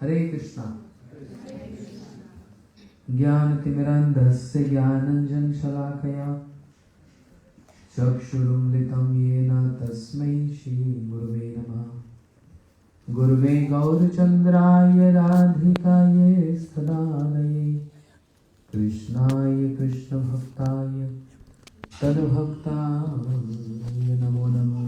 Hare Krishna. Jnanatimirandhasya jnananjan shalakaya Chakshurumritam yena tasmai Shri Gurave Namah. Gurve Gaurachandraya Radhikaye Sadalaye Krishnaya Krishna Bhaktaya Tadbhaktaya Namo Namo.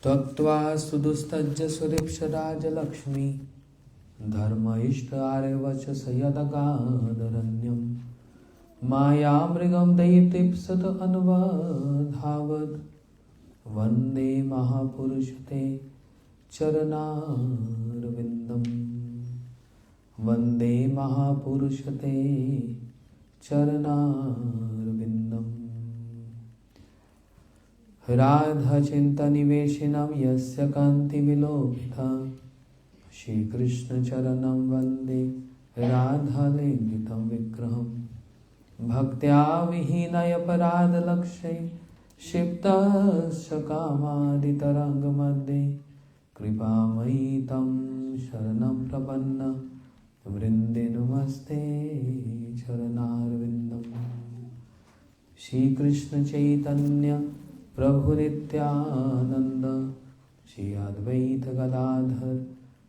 Tattva sudustajya suripsharaja lakshmi Dharma ishta arevacha sayadagadharanyam Maya mrigam dayitipsata anvadhavad Vande mahapurushate charanarvindam Vande mahapurushate charanarvindam Radha Chinta Niveshinam Yasya Kanti Vilobhita Shri Krishna Charanam Vande Radha Lengitam Vigraham Bhaktya Vihinaya Parada Lakshay Shipta Shakamadi Taranga Madde Kripa Maitam Sharanam Prapanna Vrinde Namaste Charanarvindam Shri Krishna Chaitanya Prabhu Nityananda Shri Advaita Gadadhar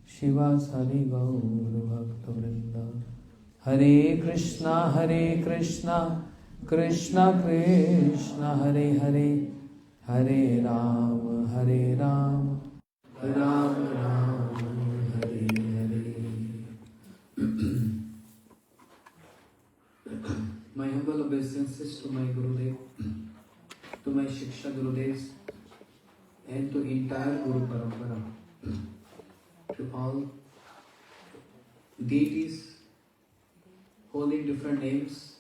Shivasari Gaur Bhakta Vrinda Hare Krishna Krishna Krishna Hare Hare Hare Rama Rama Hare Hare. My humble obeisances to my Gurudev, to my Shiksha Gurudevs, and to entire Guru Parampara, to all deities holding different names,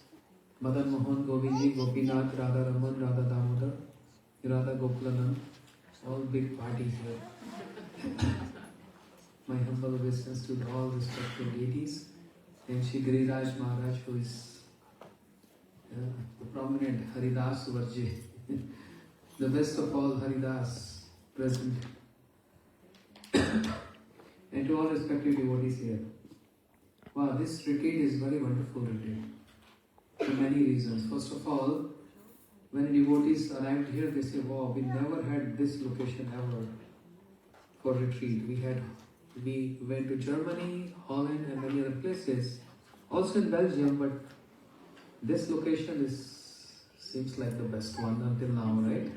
Madan Mohan, Govindji, Gopinath, Radha Raman, Radha Damodar, Radha Gokulanand, all big parties here. My humble obeisances to all respected deities, and Shri Giriraj Maharaj, who is the prominent Haridas Varje, the best of all Haridas present, and to all respected devotees here. Wow, this retreat is very wonderful retreat for many reasons. First of all, when devotees arrived here, they say, wow, we never had this location ever for retreat. We went to Germany, Holland and many other places, also in Belgium, but this location seems like the best one until now, right?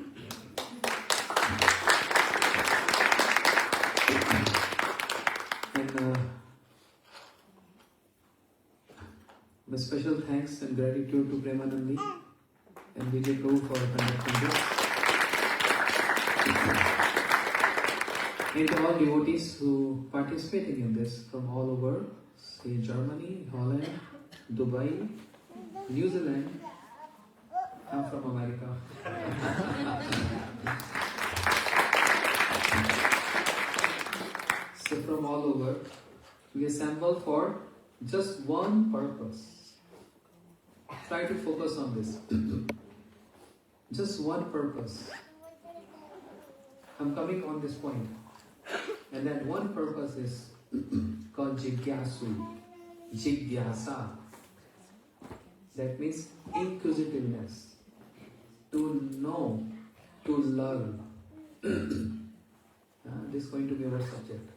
And the special thanks and gratitude to Premanandi and Vijay Prabhu for conducting this. And to all devotees who participating in this from all over, say Germany, Holland, Dubai, New Zealand. I'm from America. So from all over, we assemble for just one purpose. Try to focus on this. Just one purpose. I'm coming on this point. And that one purpose is called Jigyasu. Jigyasa. That means inquisitiveness. To know, to learn. This is going to be our subject.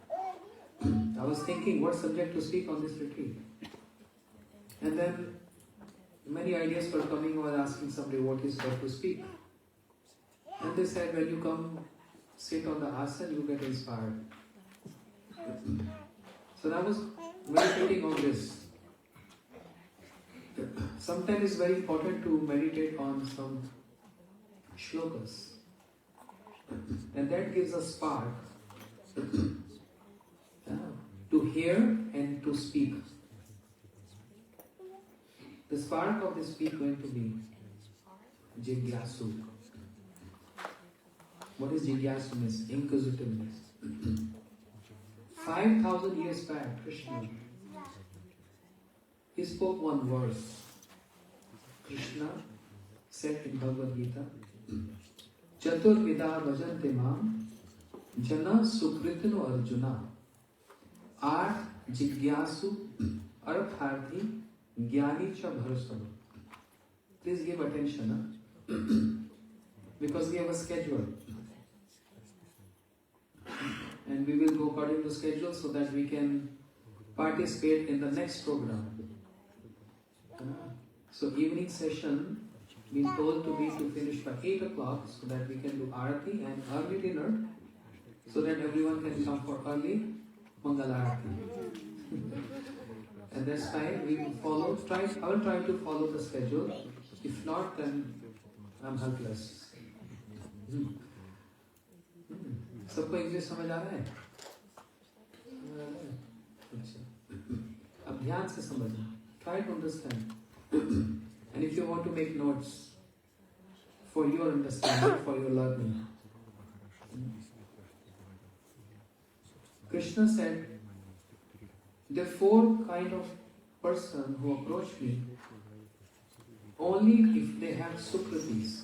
I was thinking what subject to speak on this retreat. And then many ideas were coming. I was asking some devotees what to speak. And they said, when you come sit on the asana, you get inspired. So I was meditating on this. Sometimes it's very important to meditate on some shlokas. And that gives a spark to hear and to speak. The spark of the speak going to be Jigyasu. What is Jigyasu means? Inquisitiveness. 5,000 years back, Krishna, he spoke one verse. Krishna said in Bhagavad Gita, Chatur Vida Bhajante Mam Jana Sukritino Arjuna. Art Jigyasu Artharthi Gyani Cha Bharasava. Please give attention, because we have a schedule. And we will go according to schedule so that we can participate in the next program. So evening session been told to be to finish by 8 o'clock so that we can do Arati and early dinner so that everyone can come for early Mangala Arati. And that's why we will follow, I will try to follow the schedule. If not, then I'm helpless. सबको English समझ आ रहा है? अब ध्यान से समझना. Try to understand. And if you want to make notes for your understanding, for your learning. Krishna said, there are 4 kind of person who approach me only if they have sukritis.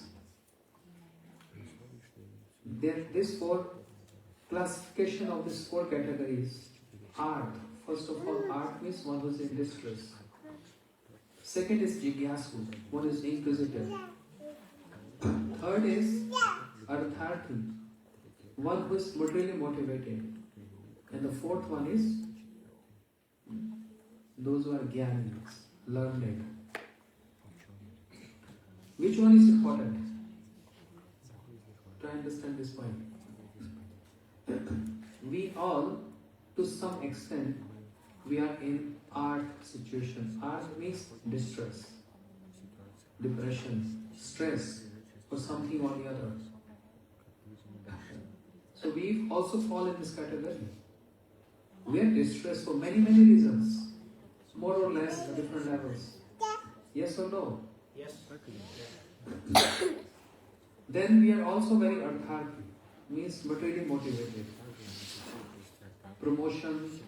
These 4 classification of these 4 categories. Art. First of all, art means one who is in distress. Second is jigyasu, one is inquisitive. Third is artharthi, one who is materially motivated. And the fourth one is those who are jnanis, learned. Which one is important? Try to understand this point. We all, to some extent, we are in art situation. Art means distress, depression, stress, or something or the other. So we also fall in this category. We are distressed for many reasons, more or less at different levels. Yes or no? Yes. Then we are also very artharthi, means materially motivated. Promotion,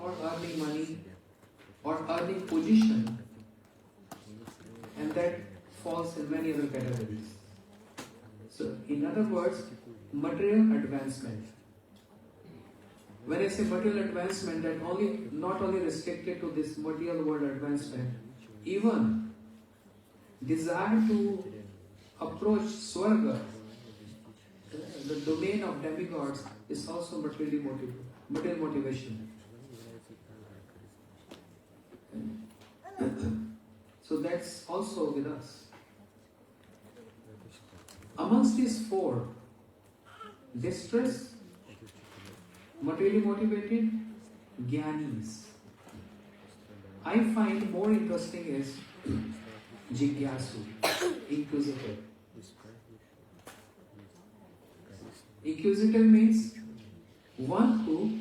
or earning money, or earning position, and that falls in many other categories. So, in other words, material advancement. When I say material advancement, that not only restricted to this material world advancement, even desire to approach Swarga, the domain of demigods, is also material motivation. So that's also with us. Amongst these 4, distress, materially motivated, jnanis. I find more interesting is jigyasu, inquisitive. Inquisitive means one who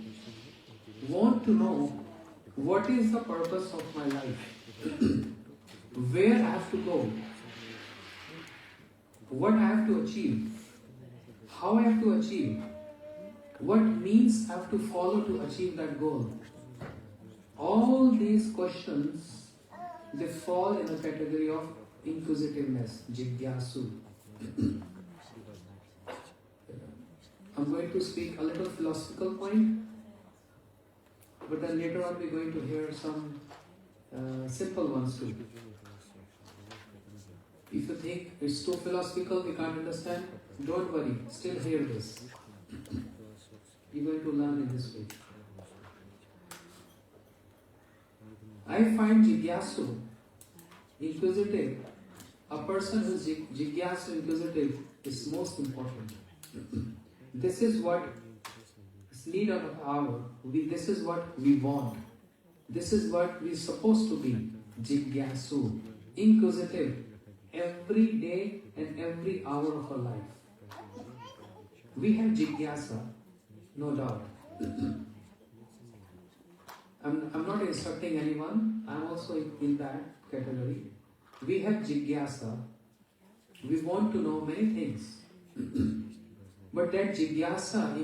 want to know what is the purpose of my life, where I have to go, what I have to achieve, how I have to achieve, what means I have to follow to achieve that goal. All these questions, they fall in the category of inquisitiveness, jigyasu. I'm going to speak a little philosophical point, but then later on we're going to hear some simple ones too. If you think it's too philosophical, we can't understand, don't worry, still hear this. You're going to learn in this way. I find jigyasu, inquisitive, a person who is jigyasu, inquisitive, is most important. This is what is need of our. This is what we want. This is what we're supposed to be. Jigyasu, inquisitive, every day and every hour of our life. We have jigyasa, no doubt. I'm not instructing anyone. I'm also in that category. We have jigyasa. We want to know many things. But that jigyasa,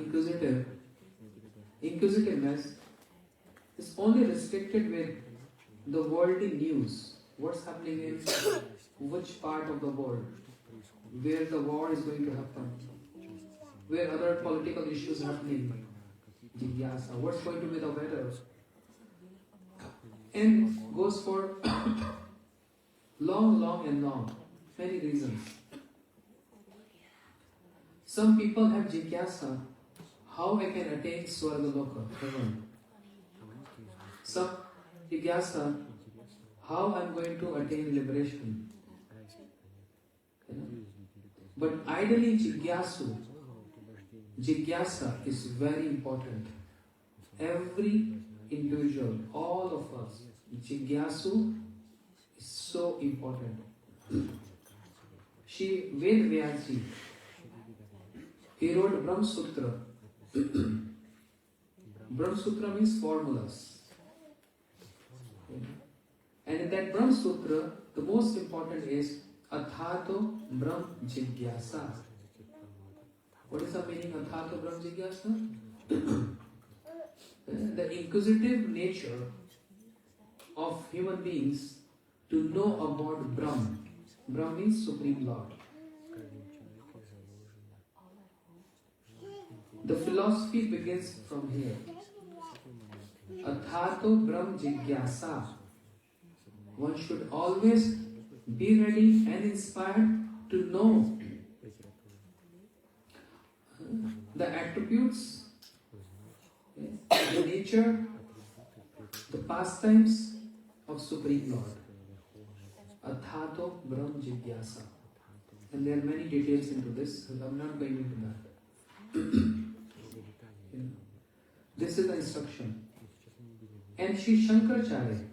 inquisitiveness, is only restricted with the worldly news. What's happening in which part of the world, where the war is going to happen, where other political issues are happening. Jigyasa, what's going to be the weather? And goes for long and long. Many reasons. Some people have jigyasa, how I can attain Swargaloka, heaven. Some jigyasa, how I'm going to attain liberation. But ideally jigyasa is very important. Every individual, all of us, jigyasa is so important. Ved Vyasji, he wrote Brahma Sutra. Brahma Sutra means formulas. And in that Brahma Sutra, the most important is Athato Brahm Jigyasa. What is the meaning of Athato Brahm Jigyasa? The inquisitive nature of human beings to know about Brahm. Brahm means Supreme Lord. The philosophy begins from here. Athato Brahm Jigyasa. One should always be ready and inspired to know the attributes, the nature, the pastimes of Supreme Lord. Athato Brahm Jigyasa. And there are many details into this, so I'm not going into that. This is the instruction. And Sri Shankaracharya,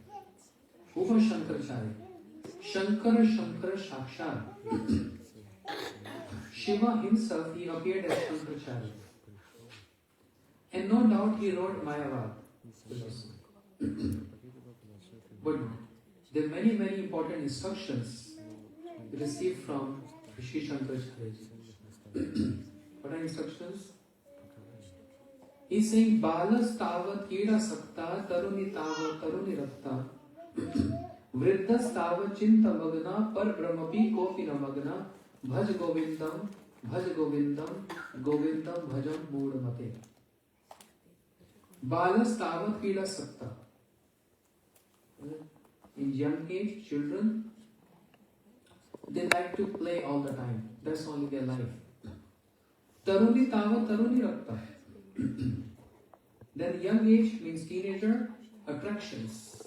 who was Shankaracharya? Shankara Shakshat. Shiva himself, he appeared as Shankaracharya. And no doubt he wrote Mayavad. But there are many important instructions received from Sri Shankaracharya. What are instructions? He's saying, Balas tavat keda sakta, taruni tavat taruni rakta, vriddhas tavat chinta magna, par brahmapi kopi na magna, bhaj govindam, govindam bhajam mudamate. Balas tavat keda sakta. In young age, children, they like to play all the time. That's only their life. Taruni tavat taruni rakta. Then young age means teenager, attractions.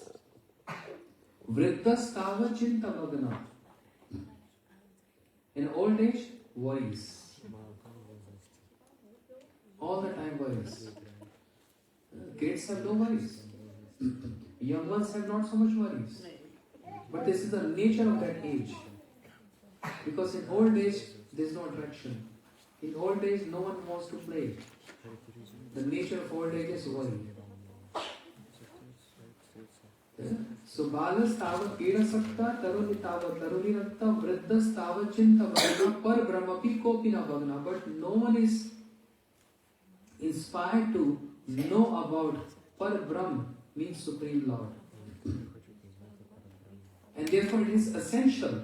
Vriddhas tava chinta magna. In old age, worries. All the time worries. Kids have no worries. Young ones have not so much worries. But this is the nature of that age. Because in old age, there is no attraction. In old age, no one wants to play. The nature of old age is worry. So, balas tava keda sakta, taruni tava taruni rakta, vriddhas tava chinta magna, par brahmapi kopi na magna. But no one is inspired to know about par Brahm, means Supreme Lord. And therefore it is essential.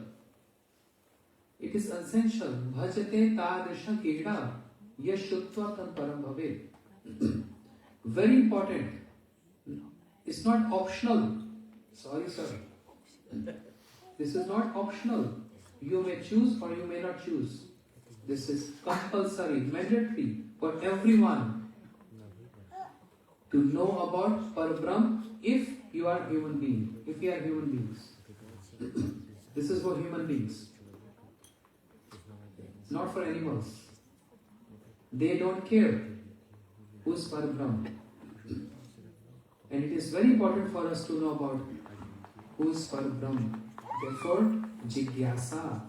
It is essential. Bhajate tadrisha keda, yashutva tan param bhave. Very important. It's not optional. Sorry, sir. This is not optional. You may choose or you may not choose. This is compulsory, mandatory for everyone to know about Parabrahm if you are human being. If you are human beings. This is for human beings. Not for animals. They don't care who's Parabrahm. And it is very important for us to know about who's Parabrahm. Therefore, Jigyasa.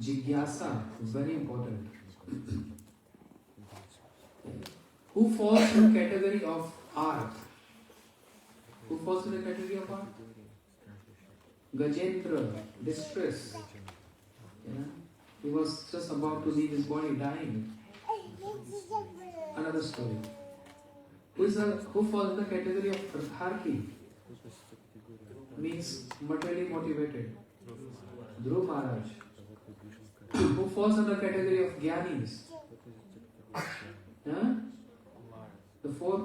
Jigyasa is very important. Who falls in the category of art? Who falls in the category of art? Gajendra, distress. Yeah? He was just about to leave his body, dying. Another story. Who falls in the category of Ratharki? Means materially motivated. Dhruv Maharaj. Who falls in the category of Gyanis?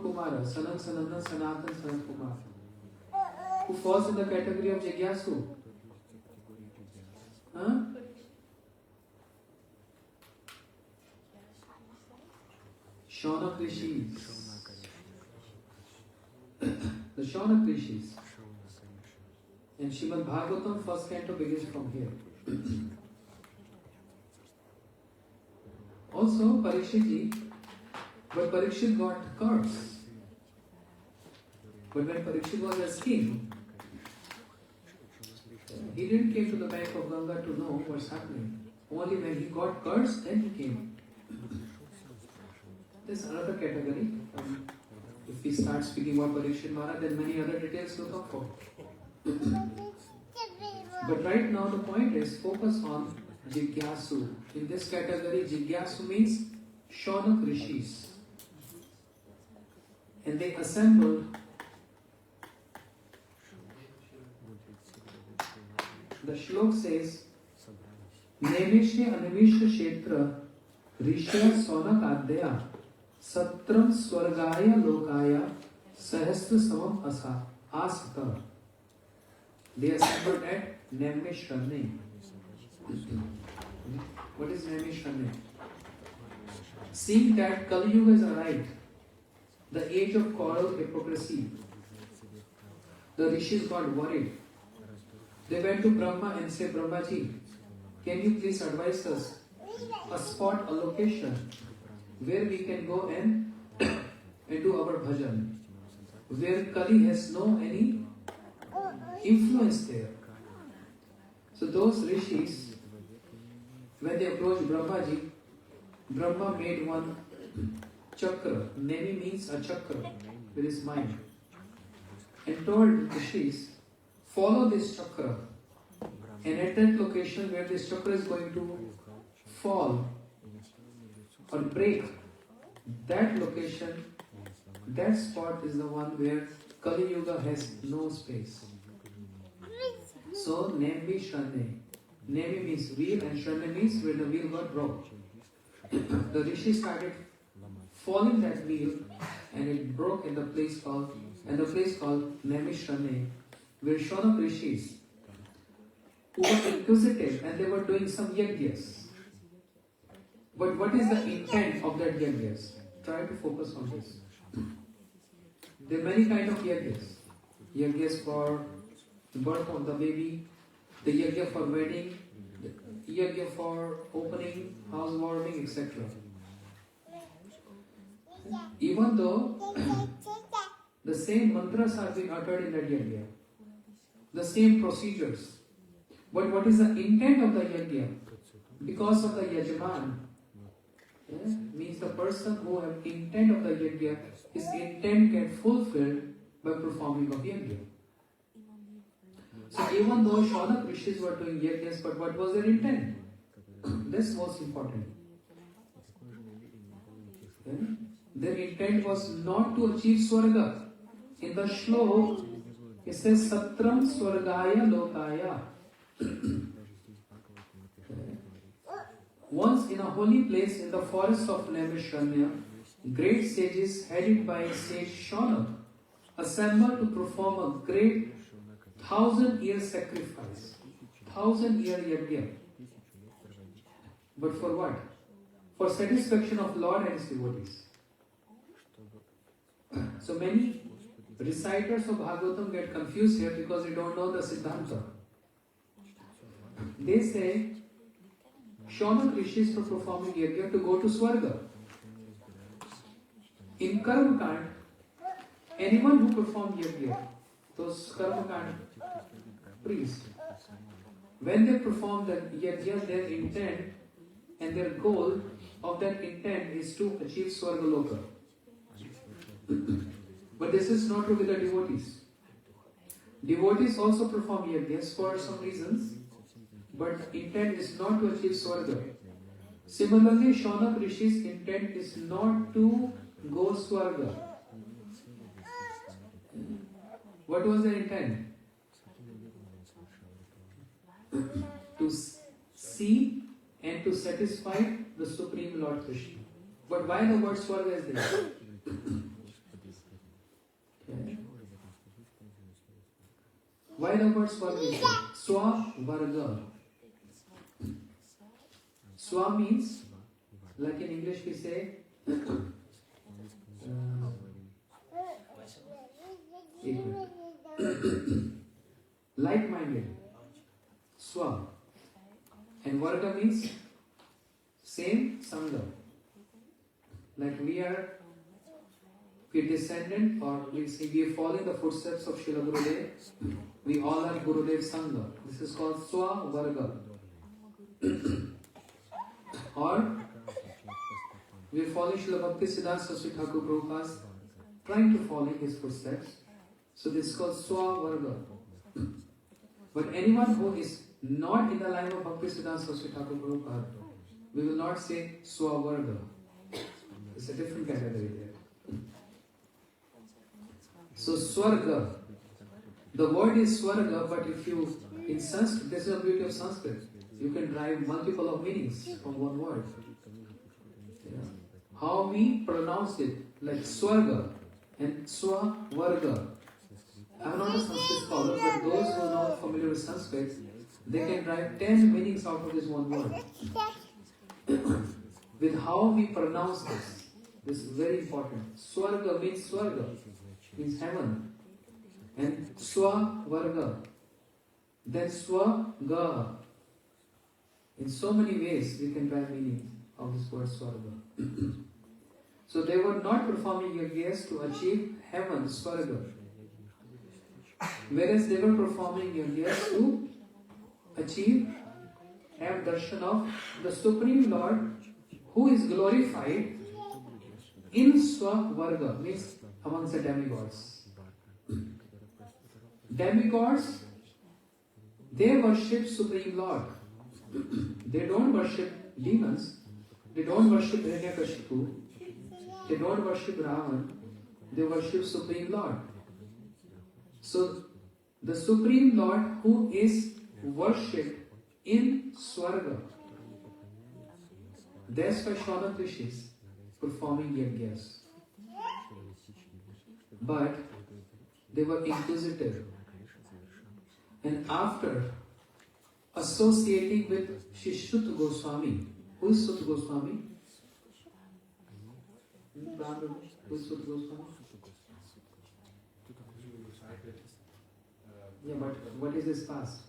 Kumara, Sanam Sanandan Sanatan Sanat Kumar, who falls in the category of Jigyasu. Huh? Shaunak Rishis. The Shaunak Rishis. And Srimad Bhagavatam, first canto begins from here. Also, Parikshit ji, but Parikshit got cursed. But when Parikshit was a king, he didn't came to the bank of Ganga to know what's happening. Only when he got cursed, then he came. There's another category. If we start speaking about Parikshit Maharaj, then many other details will come forward. But right now the point is focus on Jigyasu. In this category, Jigyasu means Shaunak Rishis. And they assembled the shlok says Nemishya Animishya Kshetra Rishya Sonak Adya Satram Swargaya Lokaya Sahastra Samam Asa Asata. They assembled at Nemishranne. What is Nemishranne? Seeing that Kali Yuga has arrived, the age of coral hypocrisy, the rishis got worried. They went to Brahma and said, Brahmaji, can you please advise us a spot, a location where we can go and do our bhajan, where Kali has no any influence there. So those rishis, when they approached Brahmaji, Brahma made one chakra. Nemi means a chakra with his mind, and told rishis, follow this chakra, and at that location where this chakra is going to fall or break, that location, that spot is the one where Kali Yuga has no space. So Nemi Shranne. Nemi means wheel and Shranne means where the wheel got broke. The rishi started following that wheel and it broke in the place called Nemi Shranne, where Shaunak rishis who were inquisitive and they were doing some yagyas. But what is the intent of that yagyas? Try to focus on this. There are many kinds of yagyas. Yagyas for the birth of the baby, the yagya for wedding, the yagya for opening, housewarming, etc. Even though the same mantras are being uttered in that yagya, the same procedures, but what is the intent of the yagya? Because of the yajman, means the person who have intent of the yagya, his intent get fulfilled by performing of yagya. So even though Shaunak rishis were doing yagyas, but what was their intent? This was important. Their intent was not to achieve Swarga. In the shlok, it says Satram Swargaya Lokaya. Once in a holy place in the forest of Naimishranya, great sages headed by sage Shaunak assembled to perform a great 1,000-year sacrifice, 1,000-year yajna. But for what? For satisfaction of Lord and His devotees. So many reciters of Bhagavatam get confused here because they don't know the Siddhanta. They say Shaunak rishis for performing yajna to go to Swarga. In Karma Kand, anyone who performed yajna, those Karma Kand priests, when they perform the yajna, their intent and their goal of that intent is to achieve Swarga Loka. But this is not true with the devotees. Devotees also perform yajnas for some reasons, but intent is not to achieve Swarga. Similarly, Shaunak Rishi's intent is not to go Swarga. What was their intent? To see and to satisfy the Supreme Lord Krishna. But why the word Swarga is there? Why the word Swarga is there? Swa Varga. Swa means, like in English we say, like-minded. Swa. And Varga means same Sangha. Like we are descendant, or we say we are following the footsteps of Srila Gurudev. We all are Gurudev Sangha. This is called Swa Varga. Or we are following Srila Bhakti Siddhanta Saraswati Thakur Prabhupada, trying to follow his footsteps. So this is called Swa Varga. But anyone who is not in the line of Bhakti Siddhanta Saraswati Thakur Prabhupada, we will not say Swa Varga. It's a different category there. So Swarga, the word is Swarga, but if you, in Sanskrit, this is the beauty of Sanskrit, you can derive multiple of meanings from one word. Yeah. How we pronounce it, like Swarga and Swavarga. I am not a Sanskrit scholar, but those who are not familiar with Sanskrit, they can derive 10 meanings out of this one word. With how we pronounce this. This is very important. Swarga means heaven. And Swavarga. Then Swaga. In so many ways we can derive meaning of this word Swarga. So they were not performing yajnas to achieve heaven, Swarga. Whereas they were performing yajnas to achieve, have darshan of the Supreme Lord who is glorified in Swavarga, means amongst the demigods. Demigods, they worship Supreme Lord. They don't worship demons. They don't worship Hiranyakashipu. They don't worship Ravan. They worship Supreme Lord. So, the Supreme Lord who is worshipped in Swarga. That's why Shaunat Rishis performing yajnas. But they were inquisitive. And after associating with Shishut Goswami, who is Sut Goswami? Who is Sut Goswami? Yeah, but what is his past?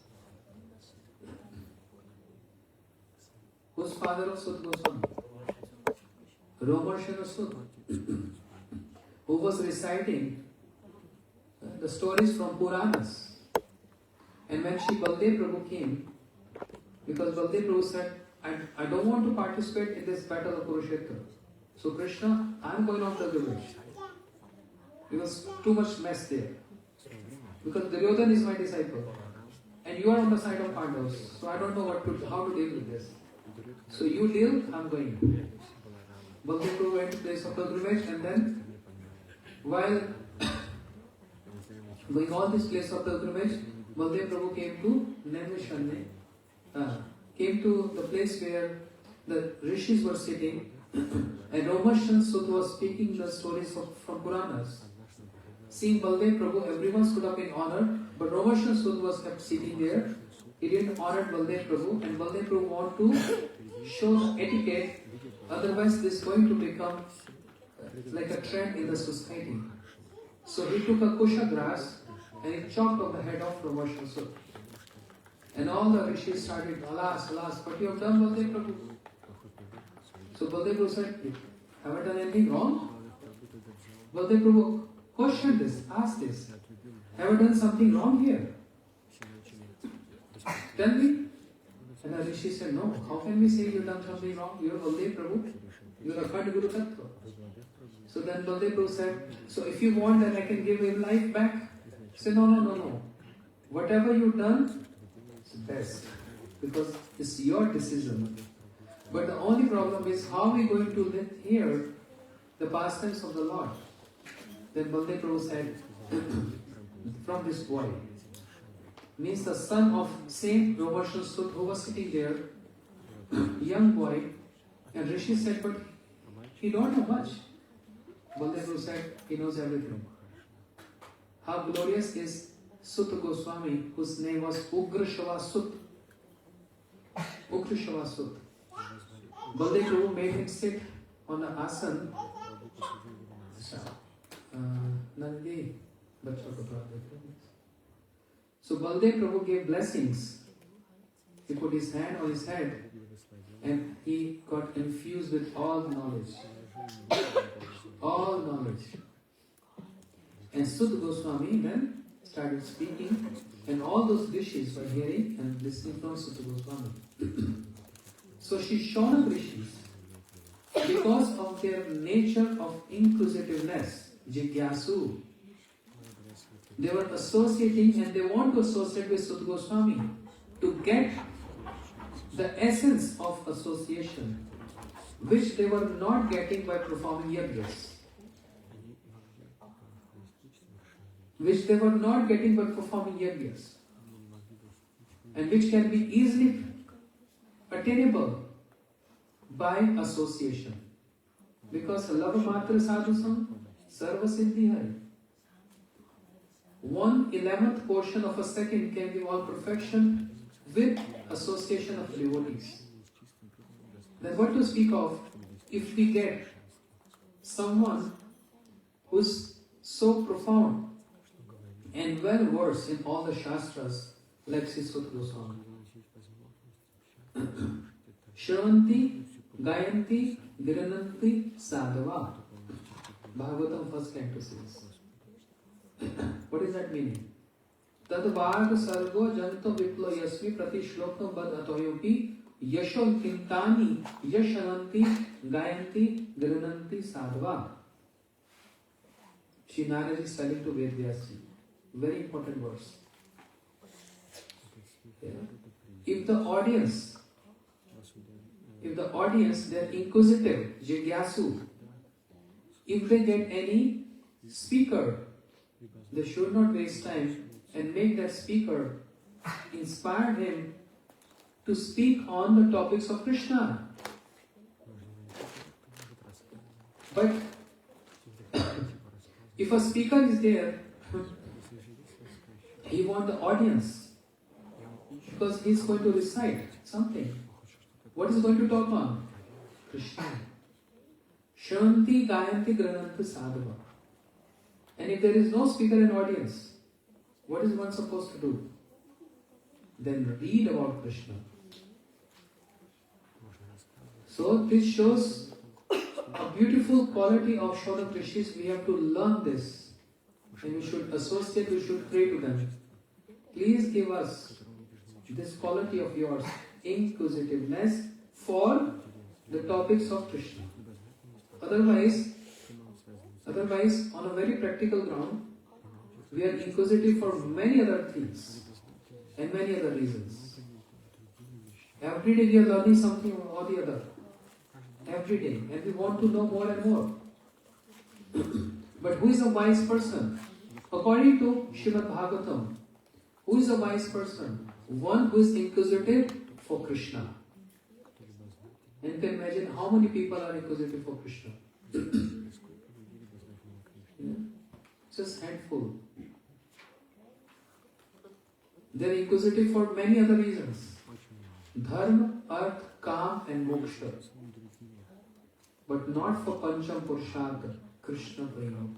Who's father of Sut Goswami? Romarshan Sut, who was reciting the stories from Puranas. And when Shri Baldev Prabhu came, because Baldev Prabhu said, I don't want to participate in this battle of Kurukshetra. So Krishna, I am going on to the village. There was too much mess there. Because Duryodhana is my disciple. And you are on the side of Pandavas. So I don't know how to deal with this. So you deal, I am going. Baldev Prabhu went to the place of pilgrimage, and then while going on this place of pilgrimage, Baldev Prabhu came to Naimishanne, came to the place where the rishis were sitting, and Romarshan Sut was speaking the stories from Puranas. Seeing Baldev Prabhu, everyone stood up in honor, but Romarshan Sut was kept sitting there. He didn't honor Baldev Prabhu, and Baldev Prabhu wanted to show the etiquette. Otherwise, this is going to become like a trend in the society. So he took a kusha grass and he chopped off the head of Romarshan Sut. And all the rishis started, alas, alas, what you have done, Baldev Prabhu? So Baldev Prabhu said, have I done anything wrong? Baldev Prabhu questioned this, asked this, have I done something wrong here? Tell me. And the rishi said, no, how can we say you've done something wrong? You're Baldev Prabhu, you're a Khand Guru Tattva. So then Baldev Prabhu said, so if you want, then I can give him life back. He said, no. Whatever you've done, it's best. Because it's your decision. But the only problem is how are we going to live here the pastimes of the Lord? Then Baldev Prabhu said, from this boy, means the son of same Romarshan Sut who was sitting there, young boy, and Rishi said, but he don't know much. Baldev Prabhu said, he knows everything. How glorious is Sutta Goswami, whose name was Ugra Shavasut. Ugra Shavasut. Baldev Prabhu made him sit on an asan. Nandi, so Baldev Prabhu gave blessings. He put his hand on his head and he got infused with all knowledge. All knowledge. And Sutta Goswami then started speaking, and all those rishis were hearing and listening from Sutta Goswami. So Shishona rishis, because of their nature of inquisitiveness, Jigyasu, they were associating and they want to associate with Sutta Goswami to get the essence of association, which they were not getting by performing yajnas. Which they were not getting by performing yajnas. And which can be easily attainable by association. Because lava matra sadhusam sarva siddhi hai. 1/11th portion of a second can be all perfection with association of devotees. Then what to speak of if we get someone who's so profound and well versed in all the shastras like Sutta Goswami. Shravanti, Gayanti, Virananti, Sadhava. Bhagavatam 1st canto says. What is that meaning? Tad vag sargo janto viplo yasmi prati shlokam bad atoyopi yasho kintani yashananti gayanti virananti sadhava. Shri Narad is telling to Vedyasi. Very important verse. Yeah. If the audience, they are inquisitive, jigyasu, if they get any speaker, they should not waste time and make that speaker inspire him to speak on the topics of Krishna. But if a speaker is there, he wants the audience because he is going to recite something. What is going to talk on? Krishna. Shanti, Gayanti, Grananti, Sadhava. And if there is no speaker and audience, what is one supposed to do? Then read about Krishna. So this shows a beautiful quality of Shodak Rishis. We have to learn this. And we should associate, we should pray to them. Please give us this quality of yours, inquisitiveness for the topics of Krishna. Otherwise, on a very practical ground, we are inquisitive for many other things and many other reasons. Every day we are learning something or the other. Every day. And we want to know more and more. But who is a wise person? According to Srimad Bhagavatam, who is a wise person? One who is inquisitive for Krishna. And you can imagine how many people are inquisitive for Krishna. Yeah? Just handful. They are inquisitive for many other reasons. Dharma, Arth, Kam and Moksha. But not for Pancham Purushartha, Krishna Prema.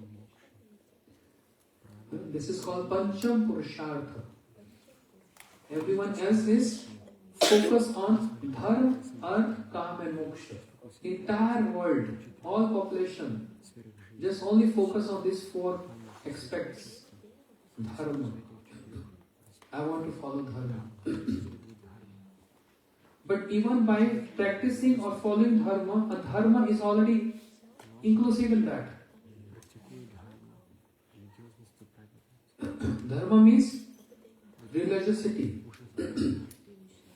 This is called Pancham Purushartha. Everyone else is focused on Dharma, Arth, Kam and Moksha. Entire world, all population, just only focus on these 4 aspects. Dharma. I want to follow Dharma. But even by practicing or following Dharma, a Dharma is already inclusive in that. Dharma means religiosity.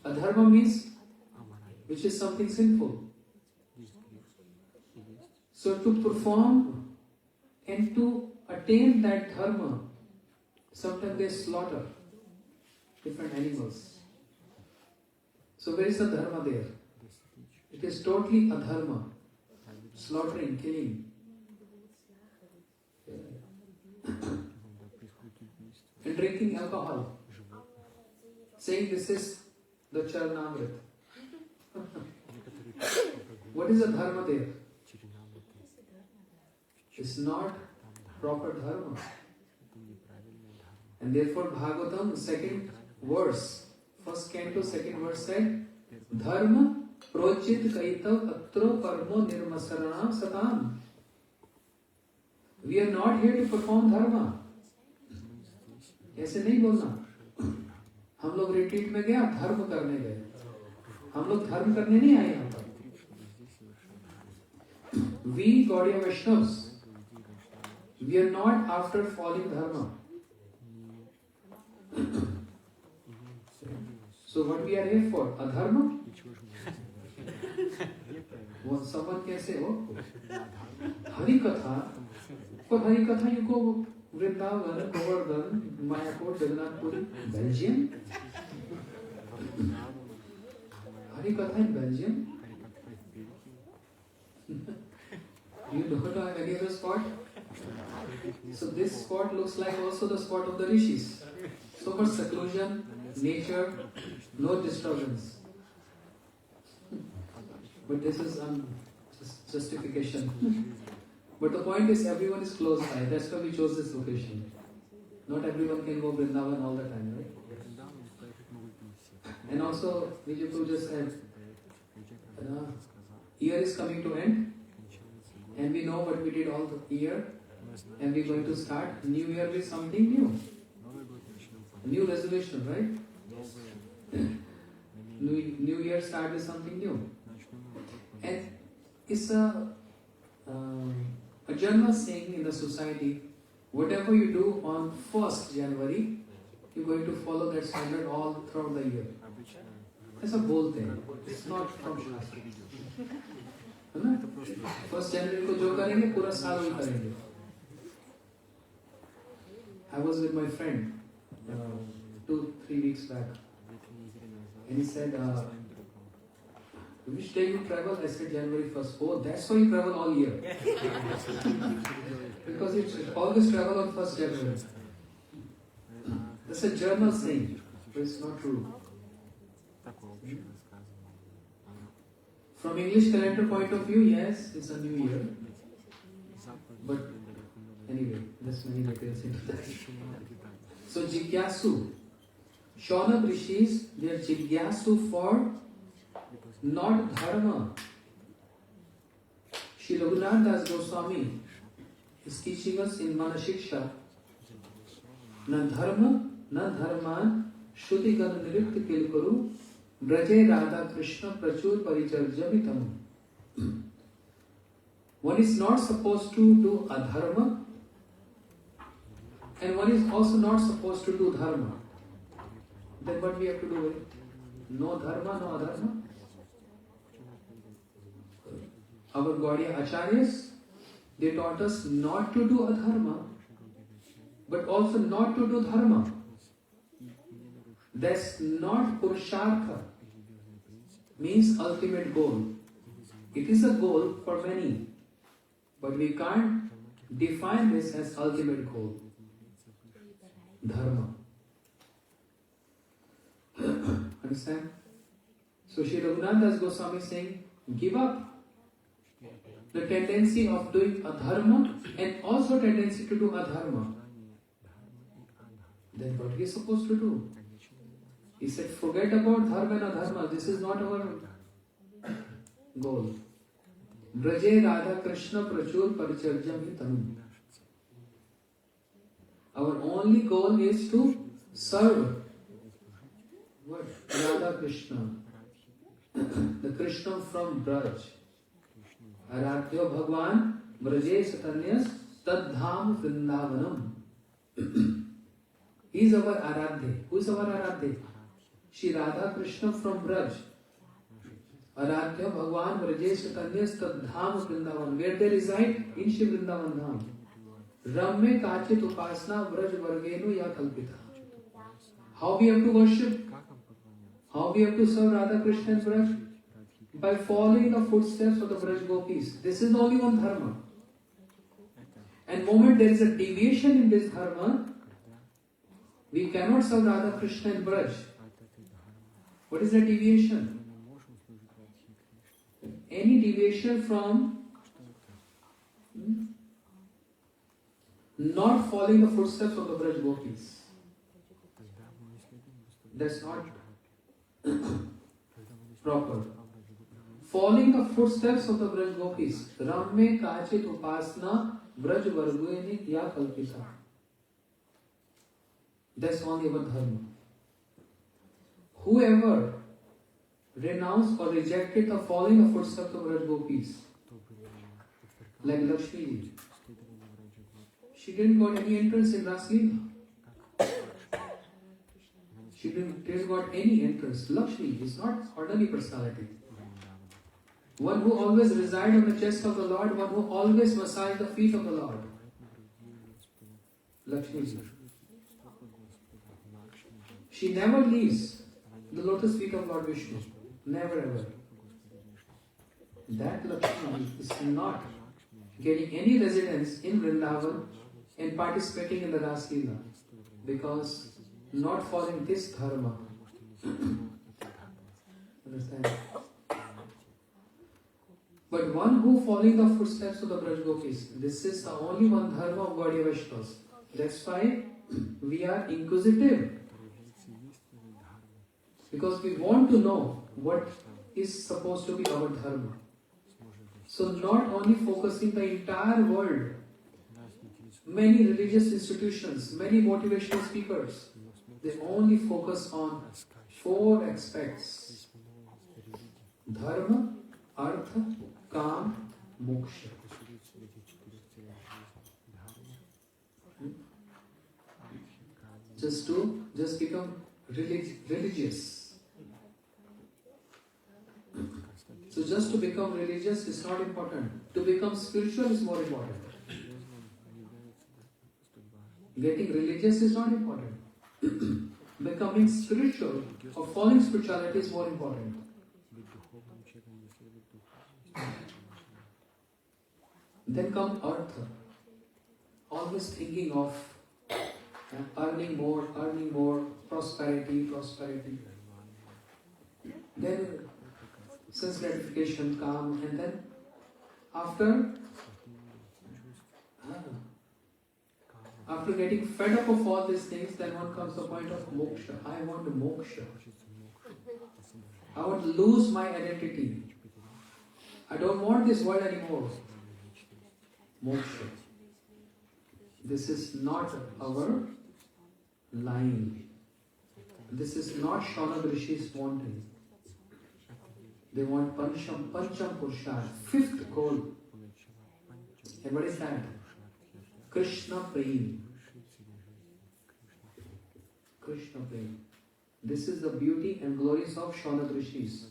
Adharma means which is something sinful. So to perform and to attain that dharma, sometimes they slaughter different animals. So where is the dharma there? It is totally adharma. Slaughtering, killing. And drinking alcohol, saying this is the Charanamrit. What is the dharma there? It's not proper dharma. And therefore Bhagavatam, second verse, first canto, second verse said, Dharma prochit kaitav atro karmo nirmasaranam satam. We are not here to perform dharma. ऐसे नहीं बोलना. हम लोग retreat में गए, धर्म करने गए. हम लोग धर्म करने नहीं आए यहाँ पर. We Gaudiya Vaishnavas, we are not after following dharma. So what we are here for? Adharma? What someone can say, oh, Hari Katha. For Hari Katha you go Vrindavan, Govardhan, Mayapur, Jagannath Puri, Belgium. Hari Katha in Belgium? You don't know any other spot? So this spot looks like also the spot of the rishis. So much seclusion, nature, no disturbance. But this is just justification. But the point is everyone is close by. That's why we chose this location. Not everyone can go Vrindavan all the time, right? And also, Vijay just said, year is coming to end. And we know what we did all the year. And we're going to start new year with something new. A new resolution, right? New year start with something new. And it's a general saying in the society, whatever you do on 1st January, you're going to follow that standard all throughout the year. It's a bold thing. It's not from Shastra. 1st January को जो करेंगे पूरा साल वही करेंगे. I was with my friend 2-3 weeks back, and he said, which day you travel? I said January 1st. Oh, that's why you travel all year. Because you always travel on 1st January. That's a journal saying, but it's not true. From English calendar point of view, yes, it's a new year. But anyway, there's many details into that. So Jigyasu, Shaunab Rishis, they are Jigyasu for not dharma. Shri Raghunath Das Goswami is teaching us in Manashiksha, na dharma, na dharman, Shruti Gan Nritta Kilkuru, Braje Radha Krishna Prachur Paricharjamitam. One is not supposed to do adharma, and one is also not supposed to do dharma. Then what we have to do? No dharma, no adharma. Our Gaudiya Acharyas, they taught us not to do adharma, but also not to do dharma. That's not Purushartha, means ultimate goal. It is a goal for many, but we can't define this as ultimate goal. Dharma. Understand? So Shri Raghunath Das Goswami is saying, give up the tendency of doing adharma and also tendency to do adharma. Then what are we supposed to do? He said, forget about dharma and adharma. This is not our goal. Braje Radha Krishna Prachur Paricharjam Hitam. Our only goal is to serve what? Radha Krishna. The Krishna from Braj. Aradhyo Bhagwan Braje Satanyas Tadham Vrindavanam. He is our Aradhe. Who is our Aradhe? Shri Radha Krishna from Braj. Aradhya Bhagwan Brajesh Tanyas Tadham Vrindavan. Where they reside? In Shri Vrindavan Dham. Ramme Kachit Upasna Braj Vargenu Ya Kalpita. How we have to worship? How we have to serve Radha Krishna and Braj? By following the footsteps of the Braj Gopis. This is the only one dharma. And moment there is a deviation in this dharma, We cannot serve Radha Krishna in Braj. What is the deviation? Any deviation from not following the footsteps of the Braj Gopis. That's not proper. Following the footsteps of the Braj Gopis. Ramme kachit upasna Braj varguyani ya kalpita. That's only one dharma. Whoever renounced or rejected the following the footsteps of Braj Gopis, like Lakshmi, she didn't got any entrance in Raslila. She didn't got any entrance. Lakshmi is not ordinary personality. One who always resides on the chest of the Lord, one who always massages the feet of the Lord. Lakshmi. She never leaves the lotus feet of Lord Vishnu. Never ever. That Lakshmi is not getting any residence in Vrindavan and participating in the Raslila because not following this dharma. Understand? But one who following the footsteps of the Braj Gopis, this is the only one dharma of Gaudiya Vaishnavas. That's why we are inquisitive. Because we want to know what is supposed to be our dharma. So not only focusing the entire world, many religious institutions, many motivational speakers, they only focus on 4 aspects. Dharma, Artha, Kam, Moksha. Just become religious. So just to become religious is not important. To become spiritual is more important. Getting religious is not important. Becoming spiritual or following spirituality is more important. Then come Artha. Always thinking of earning more, prosperity. Then sense gratification, calm, and then after getting fed up of all these things, then one comes to the point of moksha. I want moksha. I want to lose my identity. I don't want this world anymore. Moksha. This is not our line. This is not Shaunaka Rishi's wanting. They want Pancham Purushar, 5th goal. And what is that? Krishna Prem. Krishna Prem. This is the beauty and glories of Shaunaka Rishis.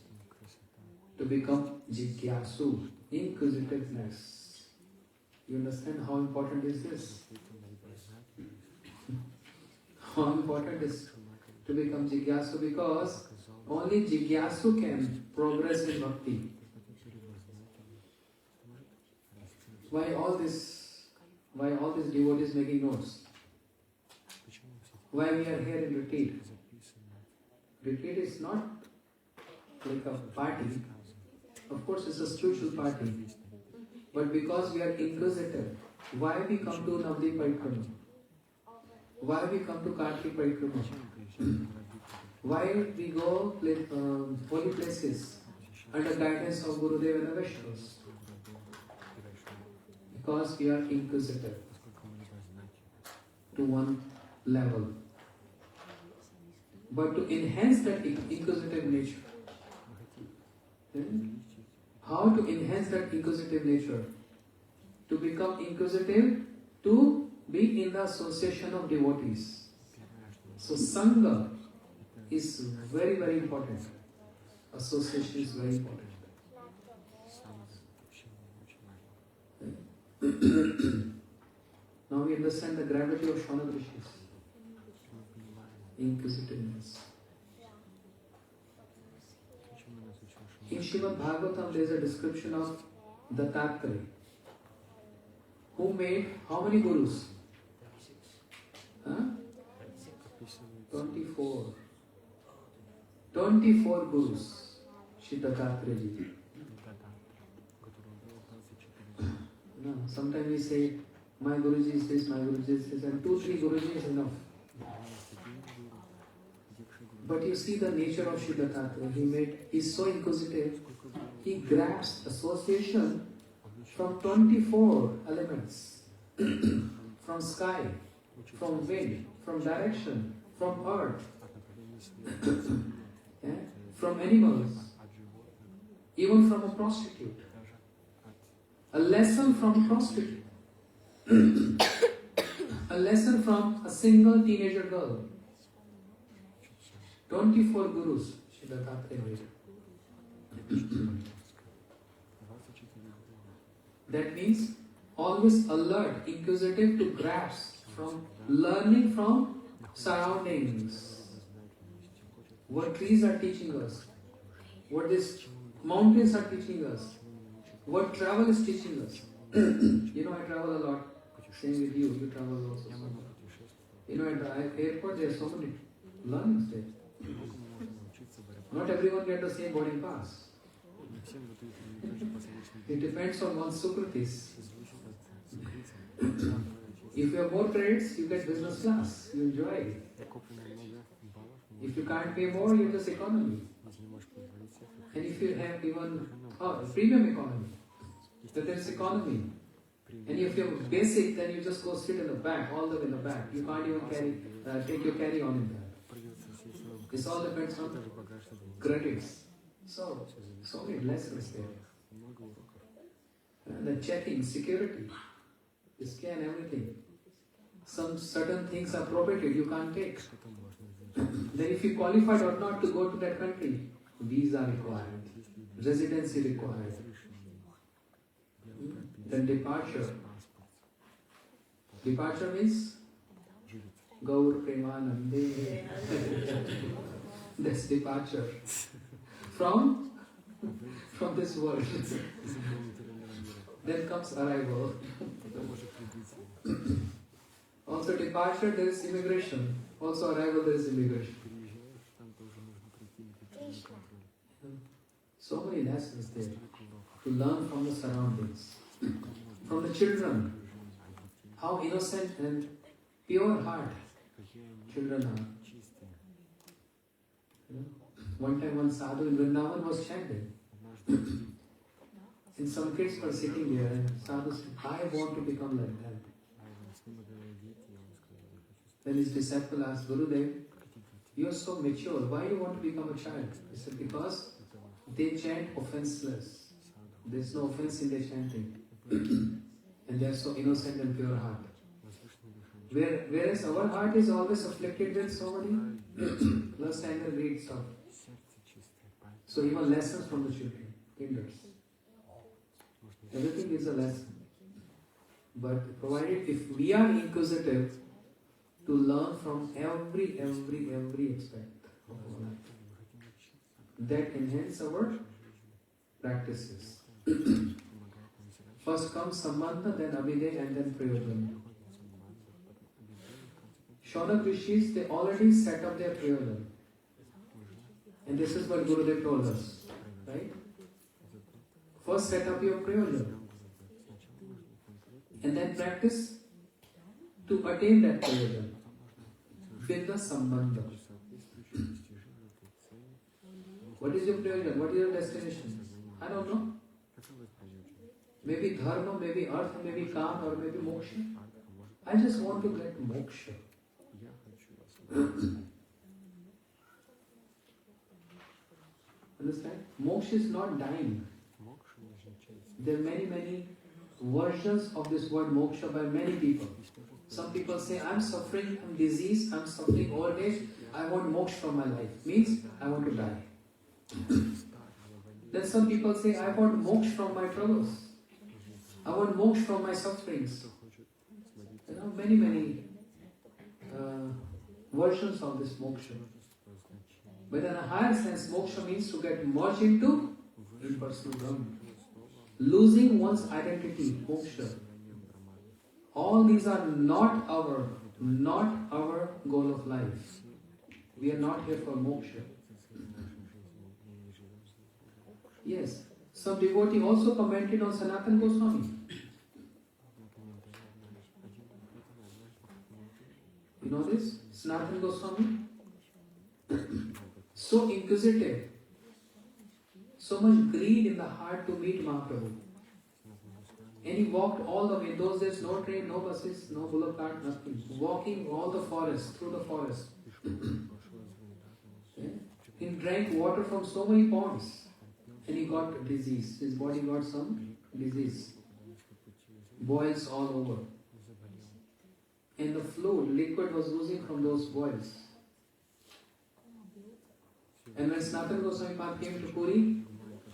To become Jigyasu, inquisitiveness. You understand how important is this? How important is to become Jigyasu, because only Jigyasu can progress in Bhakti. Why all these devotees making notes? Why we are here in retreat? Retreat is not like a party. Of course, it's a spiritual party. But because we are inquisitive, why we come to Navadvip Parikrama? Why we come to Kartik Parikrama? Why we go holy places under guidance of Gurudev and the Vaishnavas? Because we are inquisitive to one level. But to enhance that inquisitive nature, how to enhance that inquisitive nature? To become inquisitive, to be in the association of devotees. So Sangha is very, very important. Association is very important. Now we understand the gravity of Shaunaka Rishis. Inquisitiveness. In Srimad Bhagavatam there is a description of Dattatreya, who made how many gurus? 24 gurus. Shidakatreji. No, sometimes we say, my Guruji is this, my Guruji is this, and 2-3 Guruji is enough. But you see the nature of Shidakatreji. He's so inquisitive. He grabs association from 24 elements. From sky, from wind, from direction, from earth, yeah? From animals, even from a prostitute. A lesson from a prostitute. A lesson from a single teenager girl. 24 gurus. That means always alert, inquisitive to grasp from learning from surroundings. What trees are teaching us, what these mountains are teaching us, what travel is teaching us. You know, I travel a lot. Same with you, you travel also. You know, at the airport there are so many learnings there. Not everyone gets the same boarding pass. It depends on one's sukritis. If you have more credits, you get business class. You enjoy. If you can't pay more, you just economy. And if you have even premium economy, then there's economy. And if you have basic, then you just go sit in the back, all the way in the back. You can't even take your carry on in that. This all depends on credits. So many lessons there. And the checking, security, scan everything. Some certain things are prohibited, you can't take. Then if you qualified or not to go to that country, visa required, residency required. Then departure. Departure means Gaur Premanande. That's departure from this world. Then comes arrival. Also departure, there is immigration. Also arrival, there is immigration. So many lessons there to learn from the surroundings. From the children, how innocent and pure heart children are. One time one sadhu in Vrindavan was chanting. And some kids were sitting there and sadhu said, I want to become like that. Then his disciple asked, Gurudev, you are so mature, why do you want to become a child? He said, because they chant offenseless. There is no offense in their chanting. And they are so innocent and pure heart. Whereas our heart is always afflicted with so many lust, anger, greed, stuff. So even lessons from the children, hinders. Everything is a lesson. But provided if we are inquisitive to learn from every aspect of our life, that enhance our practices. First comes Sambandha, then Abhiday, and then Prayojan. Shaunak Rishis, they already set up their Prayojan. And this is what Gurudev told us. Right? First set up your Prayojan. And then practice to attain that Prayojan. With the Sambandha. What is your Prayojan? What is your destination? I don't know. Maybe dharma, maybe artha, maybe kam, or maybe moksha. I just want to get moksha. Understand? Moksha is not dying. There are many versions of this word moksha by many people. Some people say, I'm suffering, I'm diseased, I'm suffering old age, I want moksha from my life. Means, I want to die. Then some people say, I want moksha from my troubles. I want moksha from my sufferings. You know, many versions of this moksha. But in a higher sense, moksha means to get merged into impersonal Brahman. Losing one's identity, moksha. All these are not our goal of life. We are not here for moksha. Yes. Some devotee also commented on Sanatana Goswami. You know this? Sanatana Goswami? So inquisitive. So much greed in the heart to meet Mahaprabhu. And he walked all the way. In those days, no train, no buses, no bullock cart, nothing. Walking all the forest, through the forest. Yeah? He drank water from so many ponds. And he got disease. His body got some disease. Boils all over. And the fluid, liquid was oozing from those boils. And when Sanatana Goswami Maharaj came to Puri,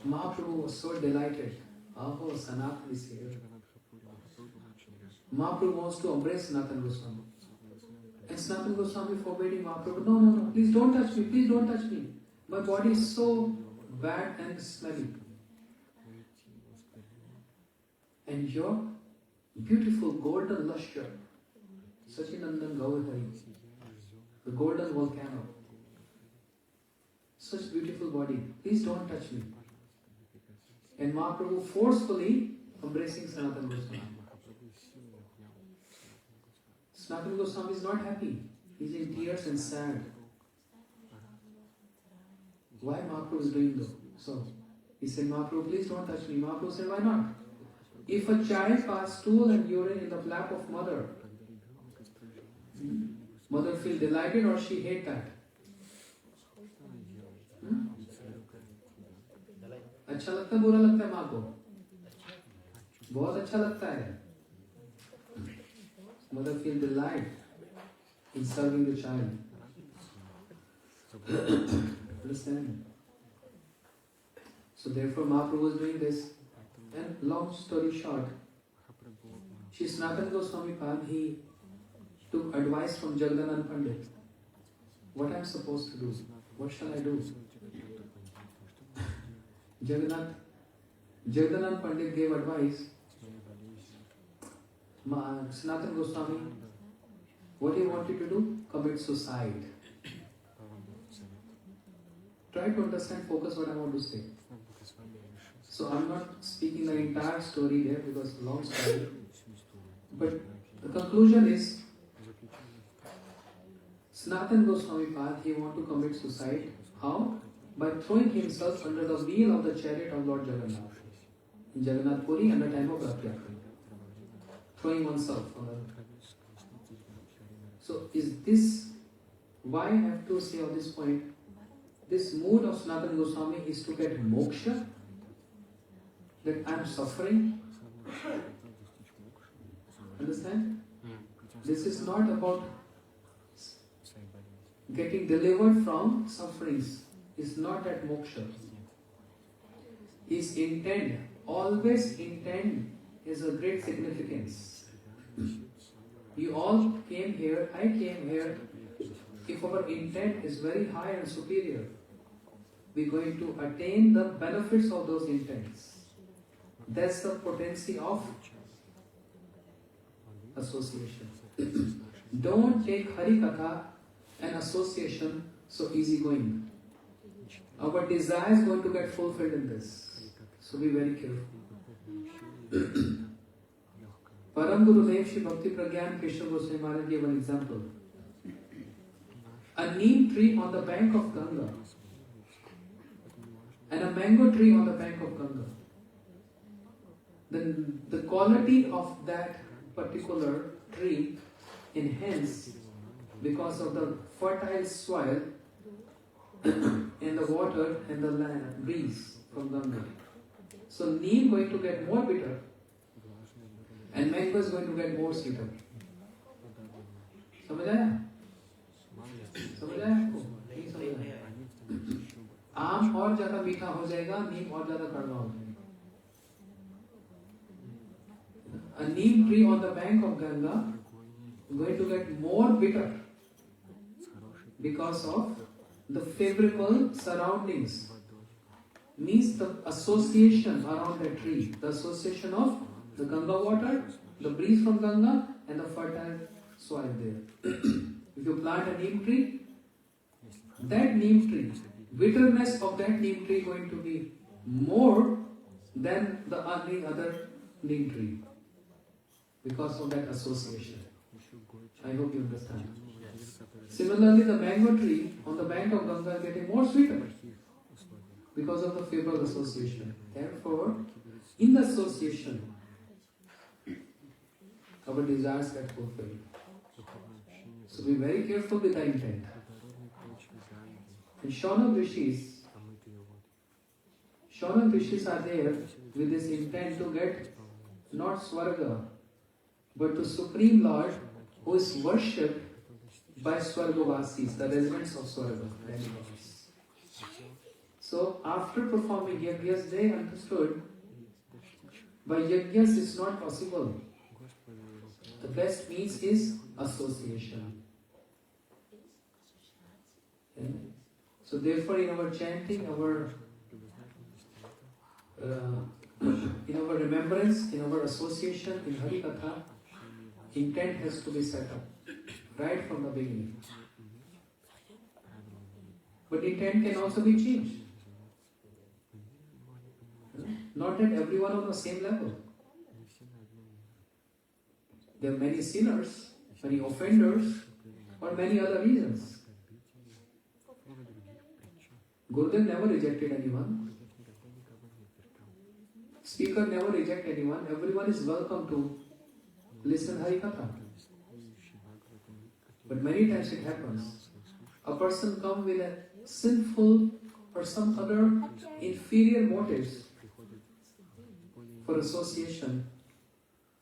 Mahaprabhu was so delighted. Oh, Sanatana is here. Mahaprabhu wants to embrace Sanatana Goswami. And Sanatana Goswami forbidding Mahaprabhu, no, please don't touch me, please don't touch me. My body is so bad and smelly. And your beautiful golden lustre, Sachinandan Gaurhari, the golden volcano, such beautiful body, please don't touch me. And Mahaprabhu forcefully embracing Sanatana Goswami. Sanatana Goswami is not happy. He is in tears and sad. Why Mahaprabhu is doing so? He said, Mahaprabhu, please don't touch me. Mahaprabhu said, why not? If a child pass stool and urine in the lap of mother, mother feel delighted or she hate that? अच्छा लगता है, बुरा लगता है माँ को? बहुत अच्छा लगता है. Mother feel delight in serving the child. Understand? So therefore Mahaprabhu was doing this. And long story short, Shri Sanatana Goswami Pad, he took advice from Jagdanand Pandit. What I am supposed to do? What shall I do? Jagdanand Pandit gave advice. Sanatana Goswami, what he wanted to do? Commit suicide. Try to understand, focus what I want to say. So I'm not speaking the entire story there because long story. But the conclusion is, Sanatana Goswami Pad, he wanted to commit suicide. How? By throwing himself under the wheel of the chariot of Lord Jagannath. In Jagannath Puri and the time of Rath Yatra. Throwing oneself on the... So is this, why I have to say on this point, this mood of Sanatana Goswami is to get moksha, that I am suffering. Understand? This is not about getting delivered from sufferings. It's not at moksha. His intent, always intent, is a great significance. You all came here, I came here. If our intent is very high and superior, we're going to attain the benefits of those intents. That's the potency of association. Don't take Hari Katha and association so easygoing. Our desire is going to get fulfilled in this. So be very careful. Param Gurudev Shri Bhakti Pragyan Keshav Goswami Maharaj gave an example. A neem tree on the bank of Ganga and a mango tree on the bank of Ganga. Then the quality of that particular tree enhanced because of the fertile soil and the water and the land, breeze from Ganga. So neem going to get more bitter and mango is going to get more sweeter. समझ आया? समझ आया आपको? नहीं समझ आया? आम और ज्यादा मीठा हो जाएगा, नीम और ज्यादा कड़वा हो जाएगा. A neem tree on the bank of Ganga is going to get more bitter because of the favorable surroundings. Means the association around the tree, the association of the Ganga water, the breeze from Ganga and the fertile soil there. If you plant a neem tree, that neem tree, bitterness of that neem tree going to be more than the any other neem tree because of that association. I hope you understand. Similarly, the mango tree on the bank of Ganga is getting more sweeter because of the favorable association. Therefore, in the association, our desires get fulfilled. So be very careful with the intent. And Shauna Rishis are there with this intent to get not Swarga, but the Supreme Lord who is worshipped by Swargavasis, the residents of Swarga, demigods. So after performing yajnas, they understood by yajnas is not possible. The best means is association. Okay? So therefore in our chanting, in our remembrance, in our association, in Hari Katha, intent has to be set up right from the beginning. But intent can also be changed. Not that everyone on the same level. There are many sinners, many offenders, or many other reasons. Gurudev never rejected anyone. Speaker never reject anyone. Everyone is welcome to listen Hari Katha. But many times it happens. A person comes with a sinful or some other inferior motives for association.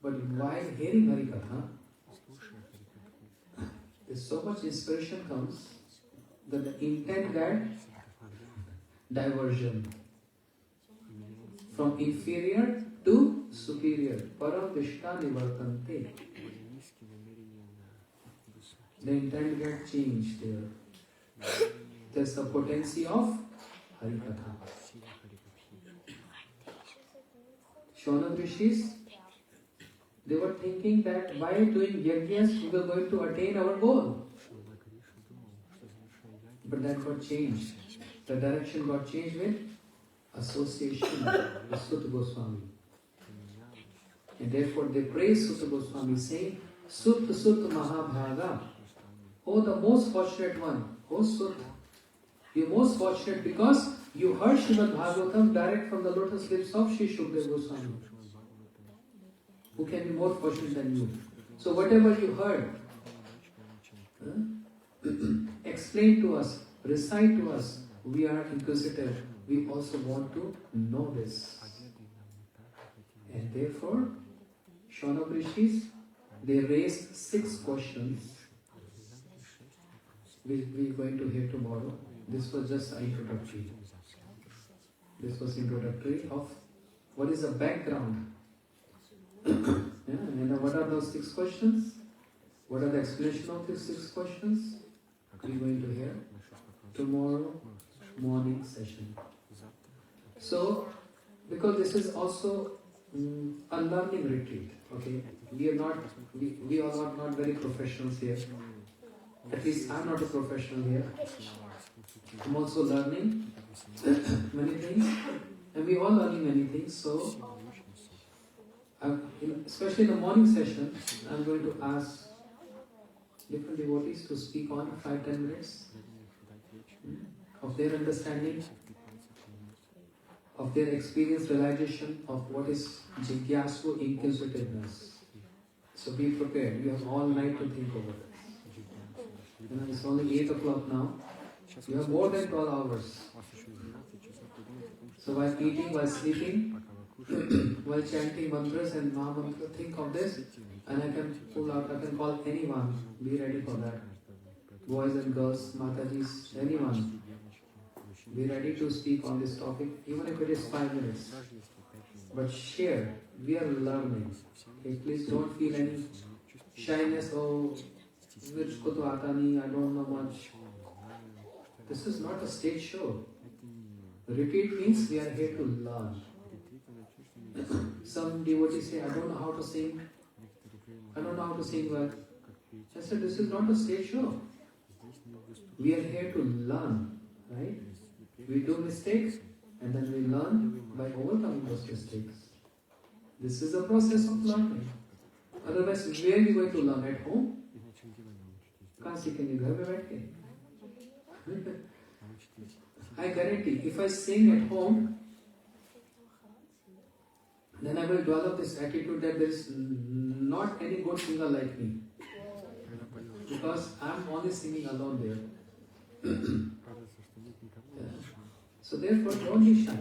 But while hearing Hari Katha, there's so much inspiration comes that the intent gets diversion from inferior to superior. Param Vishta Nivartante. The intent gets changed there. There's the potency of Hari Katha. Shauna Rishis, they were thinking that by doing yajnas we were going to attain our goal. But that got changed. The direction got changed with association with Sutta Goswami. And therefore they praise Sutta Goswami saying, Sutta Sutta Mahabhaga. Oh, the most fortunate one. Oh, Sutta. You're most fortunate because you heard Srimad Bhagavatam direct from the lotus lips of Sri Shukdev Goswami. Who can be more fortunate than you? So whatever you heard, explain to us, recite to us. We are inquisitive. We also want to know this. And therefore, Shauna Rishis, they raised 6 questions which we are going to hear tomorrow. This was just introductory. This was introductory of what is the background. And what are those 6 questions? What are the explanation of these 6 questions? We are going to hear tomorrow morning session. So, because this is also a learning retreat, okay? We all are not very professionals here. At least I'm not a professional here. I'm also learning many things, and we all learning many things. So, especially in the morning session, I'm going to ask different devotees to speak on 5-10 minutes of their understanding, of their experience, realization of what is jigyasu, inquisitiveness. So be prepared. You have all night to think over it. It's only 8 o'clock now. You have more than 12 hours. So while eating, while sleeping, while chanting mantras and Mahamantra, think of this, and I can pull out, I can call anyone. Be ready for that. Boys and girls, Matajis, anyone. Be ready to speak on this topic, even if it is 5 minutes. But share. We are learning. Okay, please don't feel any shyness. Oh, which ko to aata nahi, I don't know much. This is not a stage show. Retreat means we are here to learn. Some devotees say, I don't know how to sing. I don't know how to sing well. I said, this is not a stage show. We are here to learn, right? We do mistakes, And then we learn by overcoming those mistakes. This is the process of learning. Otherwise, where are you going to learn? At home? कहाँ सीखेंगे? घर में बैठ के? I guarantee, if I sing at home, then I will develop this attitude that there is not any good singer like me. Because I am only singing alone there. Yeah. So therefore, don't be shy.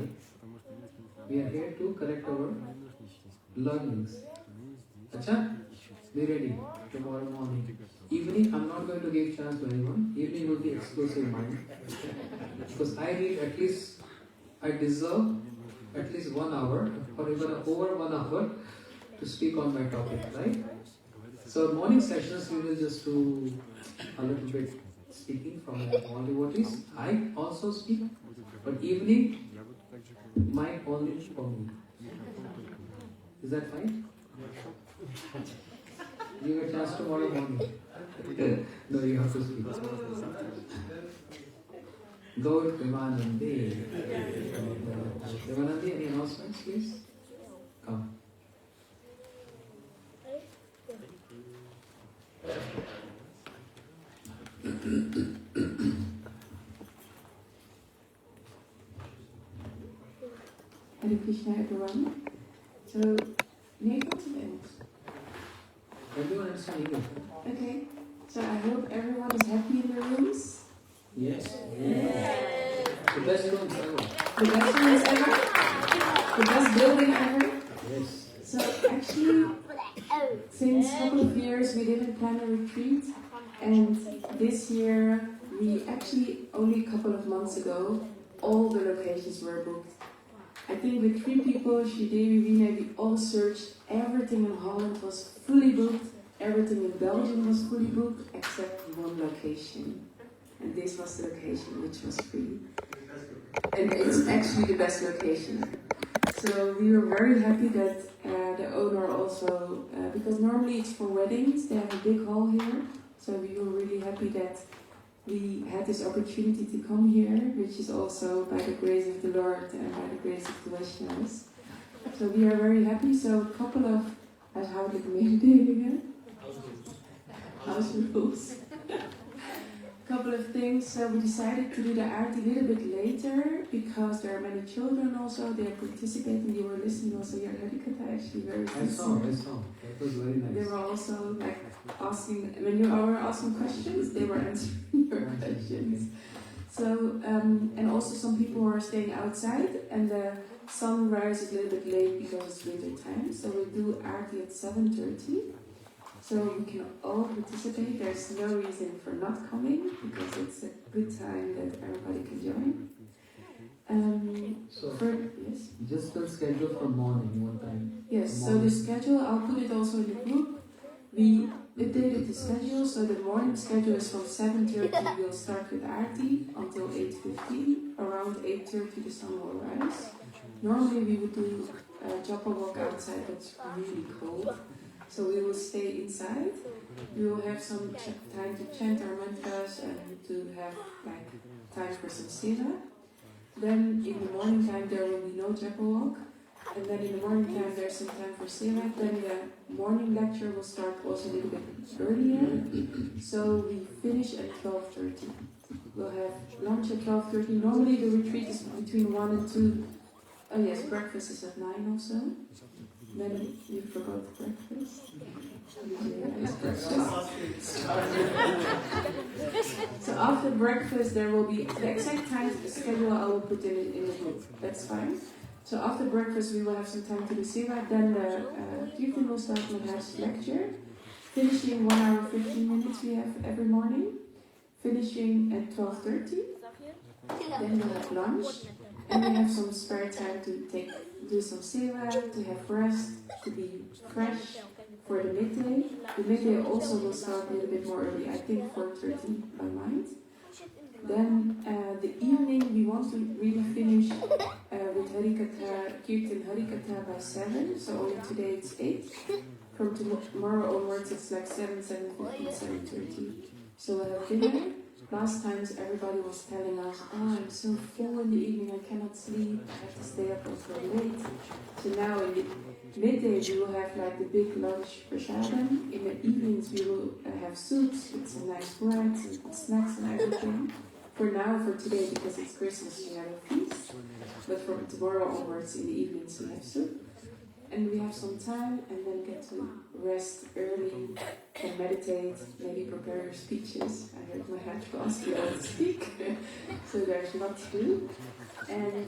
We are here to correct our learnings. Acha? Be ready tomorrow morning. Evening, I'm not going to give chance to anyone. Evening will be exclusive mine. Because I deserve at least 1 hour or even over 1 hour to speak on my topic, right? So morning sessions, we will just do a little bit speaking from all devotees. I also speak, but evening, mic only for me. Is that fine? Give a chance tomorrow morning. No, you have to speak. Gaur Premanandi. Premanandi, any announcements, please? Come. Hare Krishna, everyone. So, near to the end. Everyone understand English? Okay. So I hope everyone is happy in their rooms. Yes. The best rooms ever. The best rooms ever. The best building ever. Yes. So actually, since a couple of years we didn't plan a retreat, and this year we actually only a couple of months ago all the locations were booked. I think with 3 people, Shridevi, Vina, we all searched. Everything in Holland was fully booked. Everything in Belgium was fully booked except one location. And this was the location which was free. And it's actually the best location. So we were very happy that the owner also, because normally it's for weddings, they have a big hall here. So we were really happy that we had this opportunity to come here, which is also by the grace of the Lord and by the grace of the Vaishnavas. So we are very happy. So a couple of huishoudelijke mededelingen. House rules. Couple of things. So we decided to do the aarti a little bit later because there are many children also. They are participating. They were listening also. Your Harikatha actually very I saw. That was very nice. They were also like asking, when you were asking questions, they were answering your questions. So, and also some people were staying outside and the sunrise is a little bit late because it's winter time. So we'll do aarti at 7:30. So we can all participate. There's no reason for not coming because it's a good time that everybody can join. Yes? Just the schedule for morning, what time? Yes, so the schedule, I'll put it also in the group. We updated the schedule, so the morning schedule is from 7:30, we'll start with aarti until 8:15. Around 8:30 the sun will rise. Normally we would do a japa walk outside, but it's really cold. So we will stay inside. We will have some time to chant our mantras and to have like time for some seva. Then in the morning time there will be no japa walk. And then in the morning time there's some time for seva. Then the morning lecture will start also a little bit earlier. So we finish at 12:30. We'll have lunch at 12:30. Normally the retreat is between 1 and 2. Oh yes, breakfast is at 9 also. Then you forgot breakfast. So after breakfast there will be the exact time schedule I will put in the group. That's fine. So after breakfast we will have some time to do seva. Then the Kirtan will start with Har's lecture. Finishing 1 hour 15 minutes we have every morning. Finishing at 12:30. Then we'll have lunch. And we have some spare time to do some seva, to have rest, to be fresh for the midday. The midday also will start a little bit more early, I think 4:30 by mind. Then the evening we want to really finish with Harikatha, Kirtan Harikatha by 7, so only today it's 8. From tomorrow onwards it's like 7, 7:15, 7:30. So we'll have dinner. last times everybody was telling us, oh, I'm so full in the evening, I cannot sleep, I have to stay up until late. So now in the midday we will have like the big lunch prasadam. In the evenings we will have soups with some nice bread and snacks and everything. For now, for today, because it's Christmas, we have a feast. But from tomorrow onwards, in the evenings, we have soup. And we have some time and then get to rest early and meditate, maybe prepare your speeches. I heard my head boss be able to speak, so there's lot to do. And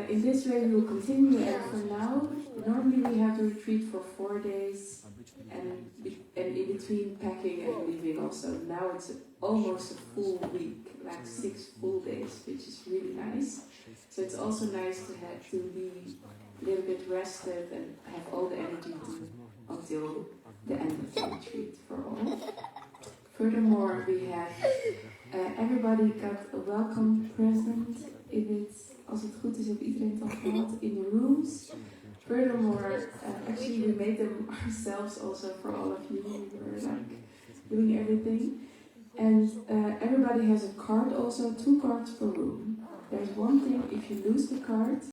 in this way we will continue, and for now, normally we have the retreat for 4 days, and in between packing and leaving also. Now it's almost a full week, like 6 full days, which is really nice. So it's also nice to have to be a little bit rested and have all the energy until the end of the retreat for all. Furthermore, we have everybody got a welcome present. If it's, als het goed is, heb iedereen het al gehad in the rooms. Furthermore, actually we made them ourselves also for all of you. We were like doing everything. And everybody has a card also, 2 cards per room. There's one thing, if you lose the card,